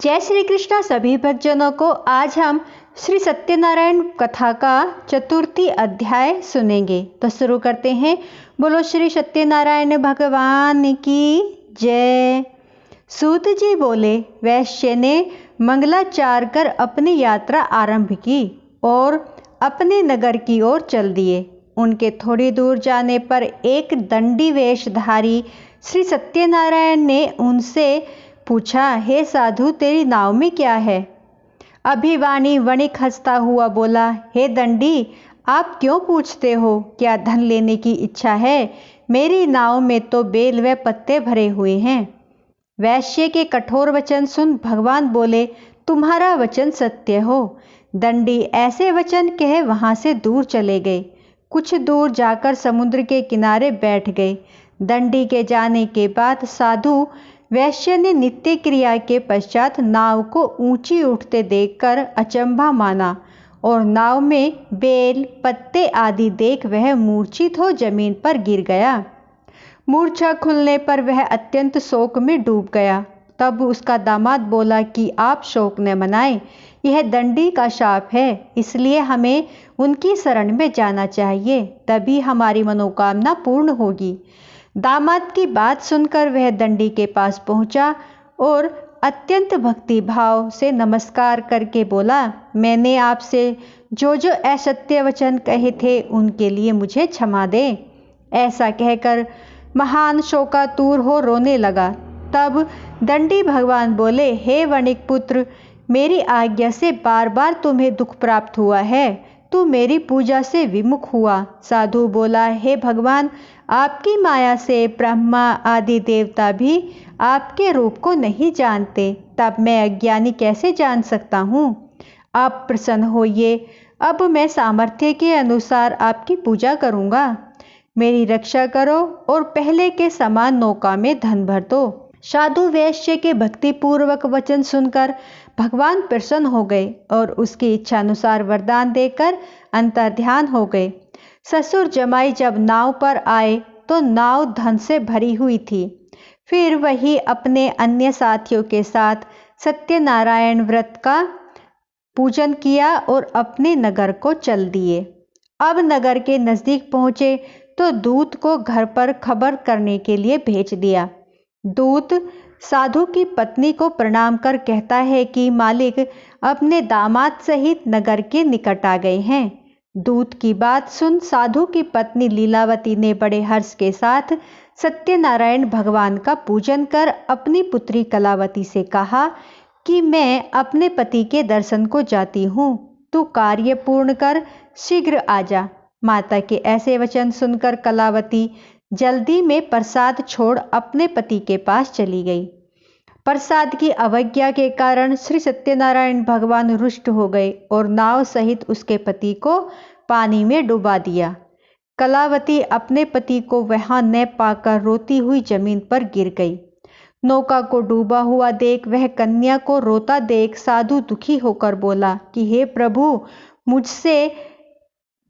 जय श्री कृष्ण सभी भक्तजनों को। आज हम श्री सत्यनारायण कथा का चतुर्थी अध्याय सुनेंगे। तो शुरू करते हैं। बोलो श्री सत्यनारायण भगवान की जय। सूत जी बोले, वैश्य ने मंगलाचार कर अपनी यात्रा आरंभ की और अपने नगर की ओर चल दिए। उनके थोड़ी दूर जाने पर एक दंडी वेशधारी श्री सत्यनारायण ने उनसे पूछा, हे साधु, तेरी नाव में क्या है? अभिवाणी वणिक हंसता हुआ बोला, हे दंडी, आप क्यों पूछते हो? क्या धन लेने की इच्छा है? मेरी नाव में तो बेल व पत्ते भरे हुए हैं। वैश्य के कठोर वचन सुन भगवान बोले, तुम्हारा वचन सत्य हो। दंडी ऐसे वचन कहे वहां से दूर चले गए। कुछ दूर जाकर समुद्र के किनारे बैठ गए। दंडी के जाने के बाद साधु वैश्य ने नित्य क्रिया के पश्चात नाव को ऊंची उठते देखकर अचंभा माना और नाव में बेल पत्ते आदि देख वह मूर्छित हो जमीन पर गिर गया। मूर्छा खुलने पर वह अत्यंत शोक में डूब गया। तब उसका दामाद बोला कि आप शोक न मनाएं, यह दंडी का शाप है, इसलिए हमें उनकी शरण में जाना चाहिए, तभी हमारी मनोकामना पूर्ण होगी। दामाद की बात सुनकर वह दंडी के पास पहुंचा और अत्यंत भक्ति भाव से नमस्कार करके बोला, मैंने आपसे जो जो असत्य वचन कहे थे उनके लिए मुझे क्षमा दे। ऐसा कहकर महान शोकातुर हो रोने लगा। तब दंडी भगवान बोले, हे वणिक पुत्र, मेरी आज्ञा से बार बार तुम्हें दुख प्राप्त हुआ है, तू मेरी पूजा से विमुख हुआ। साधु बोला, हे भगवान, आपकी माया से ब्रह्मा आदि देवता भी आपके रूप को नहीं जानते, तब मैं अज्ञानी कैसे जान सकता हूँ? आप प्रसन्न होइए, अब मैं सामर्थ्य के अनुसार आपकी पूजा करूँगा। मेरी रक्षा करो और पहले के समान नौका में धन भर दो। साधु वैश्य के भक्तिपूर्वक वचन सुनकर भगवान प्रसन्न हो गए और उसकी इच्छानुसार वरदान देकर अंतर्ध्यान हो गए। ससुर जमाई जब नाव पर आए तो नाव धन से भरी हुई थी। फिर वही अपने अन्य साथियों के साथ सत्यनारायण व्रत का पूजन किया और अपने नगर को चल दिए। अब नगर के नजदीक पहुंचे तो दूत को घर पर खबर करने के लिए भेज दिया। दूत साधु की पत्नी को प्रणाम कर कहता है कि मालिक अपने दामाद सहित नगर के निकट आ गए हैं। दूत की बात सुन साधु की पत्नी लीलावती ने बड़े हर्ष के साथ सत्यनारायण भगवान का पूजन कर अपनी पुत्री कलावती से कहा कि मैं अपने पति के दर्शन को जाती हूँ, तू कार्य पूर्ण कर शीघ्र आ जा। माता के ऐसे वचन सुनकर कलावती जल्दी में प्रसाद छोड़ अपने पति के पास चली गई। प्रसाद की अवज्ञा के कारण श्री सत्यनारायण भगवान रुष्ट हो गए और नाव सहित उसके पति को पानी में डुबा दिया। कलावती अपने पति को वहां न पाकर रोती हुई जमीन पर गिर गई। नौका को डूबा हुआ देख वह कन्या को रोता देख साधु दुखी होकर बोला कि हे प्रभु, मुझसे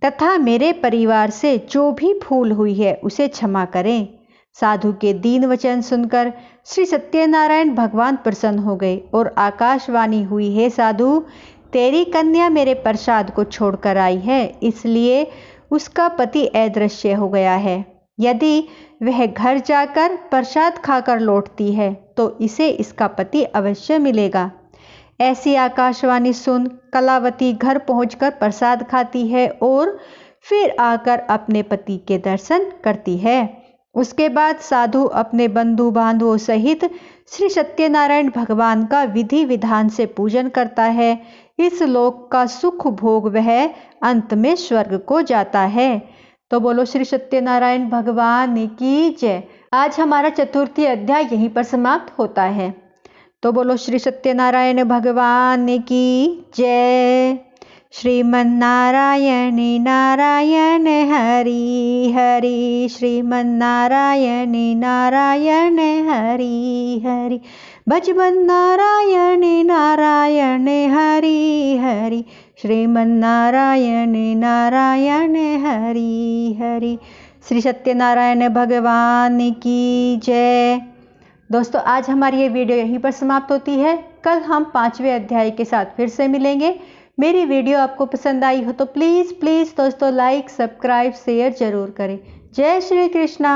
तथा मेरे परिवार से जो भी भूल हुई है उसे क्षमा करें। साधु के दीन वचन सुनकर श्री सत्यनारायण भगवान प्रसन्न हो गए और आकाशवाणी हुई, हे साधु, तेरी कन्या मेरे प्रसाद को छोड़कर आई है, इसलिए उसका पति अदृश्य हो गया है। यदि वह घर जाकर प्रसाद खाकर लौटती है तो इसे इसका पति अवश्य मिलेगा। ऐसी आकाशवाणी सुन कलावती घर पहुंचकर प्रसाद खाती है और फिर आकर अपने पति के दर्शन करती है। उसके बाद साधु अपने बंधु बांधवों सहित श्री सत्यनारायण भगवान का विधि विधान से पूजन करता है। इस लोक का सुख भोग वह अंत में स्वर्ग को जाता है। तो बोलो श्री सत्यनारायण भगवान की जय। आज हमारा चतुर्थी अध्याय यहीं पर समाप्त होता है। तो बोलो श्री सत्यनारायण भगवान की जय। श्रीमन्नारायण नारायण हरि हरि, श्रीमन्नारायण नारायण हरि हरि, भजबन नारायण नारायण हरि हरि, श्रीमन्नारायण नारायण हरि हरि। श्री सत्यनारायण भगवान की जय। दोस्तों, आज हमारी ये वीडियो यहीं पर समाप्त होती है। कल हम 5वें अध्याय के साथ फिर से मिलेंगे। मेरी वीडियो आपको पसंद आई हो तो प्लीज़ दोस्तों लाइक, सब्सक्राइब, शेयर ज़रूर करें। जय श्री कृष्णा।